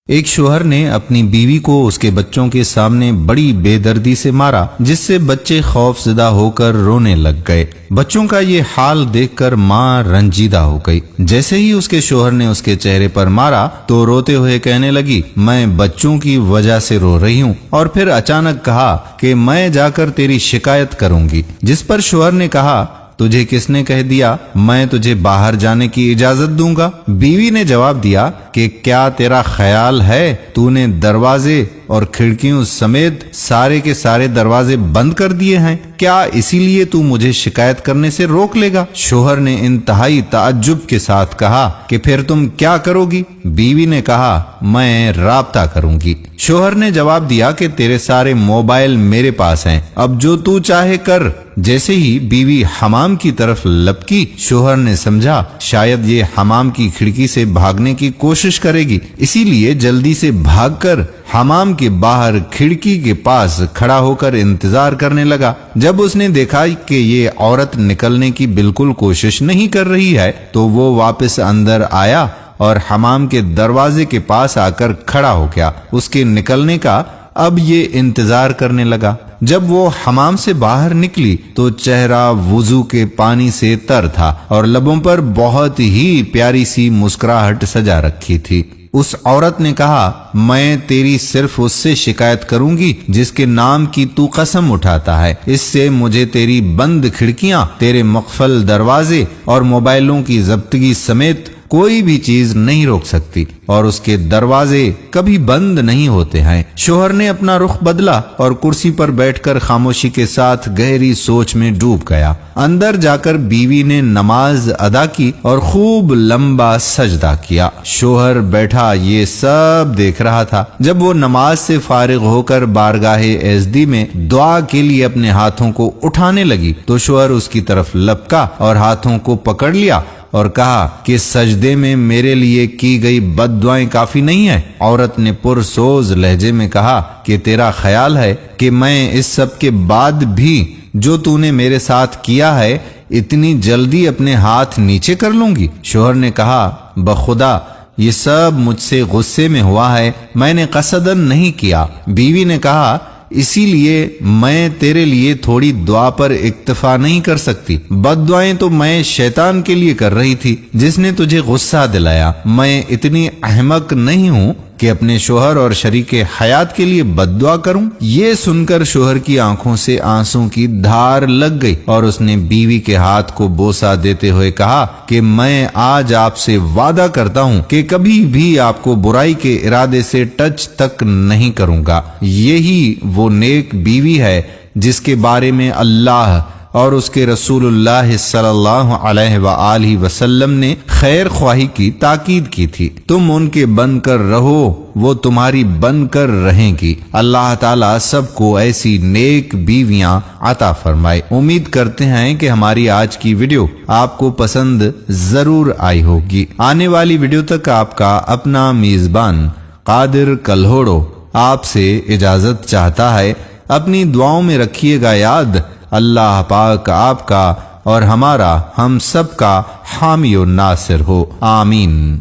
ایک شوہر نے اپنی بیوی کو اس کے بچوں کے سامنے بڑی بے دردی سے مارا، جس سے بچے خوف زدہ ہو کر رونے لگ گئے۔ بچوں کا یہ حال دیکھ کر ماں رنجیدہ ہو گئی۔ جیسے ہی اس کے شوہر نے اس کے چہرے پر مارا تو روتے ہوئے کہنے لگی، میں بچوں کی وجہ سے رو رہی ہوں، اور پھر اچانک کہا کہ میں جا کر تیری شکایت کروں گی، جس پر شوہر نے کہا، تجھے کس نے کہہ دیا میں تجھے باہر جانے کی اجازت دوں گا؟ بیوی نے جواب دیا کہ کیا تیرا خیال ہے تو نے دروازے اور کھڑکیوں سمیت سارے کے سارے دروازے بند کر دیے ہیں؟ کیا اسی لیے تو مجھے شکایت کرنے سے روک لے گا؟ شوہر نے انتہائی تعجب کے ساتھ کہا کہ پھر تم کیا کرو گی؟ بیوی نے کہا، میں رابطہ کروں گی۔ شوہر نے جواب دیا کہ تیرے سارے موبائل میرے پاس ہیں، اب جو تو چاہے کر۔ جیسے ہی بیوی حمام کی طرف لپکی، شوہر نے سمجھا شاید یہ حمام کی کھڑکی سے بھاگنے کی کوشش کرے گی، اسی لیے جلدی سے بھاگ کر حمام کے باہر کھڑکی کے پاس کھڑا ہو کر انتظار کرنے لگا۔ جب اس نے دیکھا کہ یہ عورت نکلنے کی بالکل کوشش نہیں کر رہی ہے تو وہ واپس اندر آیا اور حمام کے دروازے کے پاس آ کر کھڑا ہو گیا۔ اس کے نکلنے کا اب یہ انتظار کرنے لگا۔ جب وہ حمام سے باہر نکلی تو چہرہ وضو کے پانی سے تر تھا اور لبوں پر بہت ہی پیاری سی مسکراہٹ سجا رکھی تھی۔ اس عورت نے کہا، میں تیری صرف اس سے شکایت کروں گی جس کے نام کی تو قسم اٹھاتا ہے، اس سے مجھے تیری بند کھڑکیاں، تیرے مقفل دروازے اور موبائلوں کی ضبطگی سمیت کوئی بھی چیز نہیں روک سکتی، اور اس کے دروازے کبھی بند نہیں ہوتے ہیں۔ شوہر نے اپنا رخ بدلا اور کرسی پر بیٹھ کر خاموشی کے ساتھ گہری سوچ میں ڈوب گیا۔ اندر جا کر بیوی نے نماز ادا کی اور خوب لمبا سجدہ کیا۔ شوہر بیٹھا یہ سب دیکھ رہا تھا۔ جب وہ نماز سے فارغ ہو کر بارگاہ ایزدی میں دعا کے لیے اپنے ہاتھوں کو اٹھانے لگی تو شوہر اس کی طرف لپکا اور ہاتھوں کو پکڑ لیا اور کہا کہ سجدے میں میرے لیے کی گئی بد دعائیں کافی نہیں ہیں۔ عورت نے پرسوز لہجے میں کہا کہ تیرا خیال ہے کہ میں اس سب کے بعد بھی جو تو نے میرے ساتھ کیا ہے اتنی جلدی اپنے ہاتھ نیچے کر لوں گی؟ شوہر نے کہا، بخدا یہ سب مجھ سے غصے میں ہوا ہے، میں نے قصدن نہیں کیا۔ بیوی نے کہا، اسی لیے میں تیرے لیے تھوڑی دعا پر اکتفا نہیں کر سکتی، بد دعائیں تو میں شیطان کے لیے کر رہی تھی جس نے تجھے غصہ دلایا۔ میں اتنی احمق نہیں ہوں کہ اپنے شوہر اور شریک حیات کے لیے بد دعا کروں۔ یہ سن کر شوہر کی آنکھوں سے آنسوں کی دھار لگ گئی اور اس نے بیوی کے ہاتھ کو بوسہ دیتے ہوئے کہا کہ میں آج آپ سے وعدہ کرتا ہوں کہ کبھی بھی آپ کو برائی کے ارادے سے ٹچ تک نہیں کروں گا۔ یہی وہ نیک بیوی ہے جس کے بارے میں اللہ اور اس کے رسول اللہ صلی اللہ علیہ وآلہ وسلم نے خیر خواہی کی تاکید کی تھی۔ تم ان کے بن کر رہو، وہ تمہاری بن کر رہیں گی۔ اللہ تعالیٰ سب کو ایسی نیک بیویاں عطا فرمائے۔ امید کرتے ہیں کہ ہماری آج کی ویڈیو آپ کو پسند ضرور آئی ہوگی۔ آنے والی ویڈیو تک آپ کا اپنا میزبان قادر کلہوڑو آپ سے اجازت چاہتا ہے۔ اپنی دعاؤں میں رکھیے گا یاد، اللہ پاک آپ کا اور ہمارا ہم سب کا حامی و ناصر ہو، آمین۔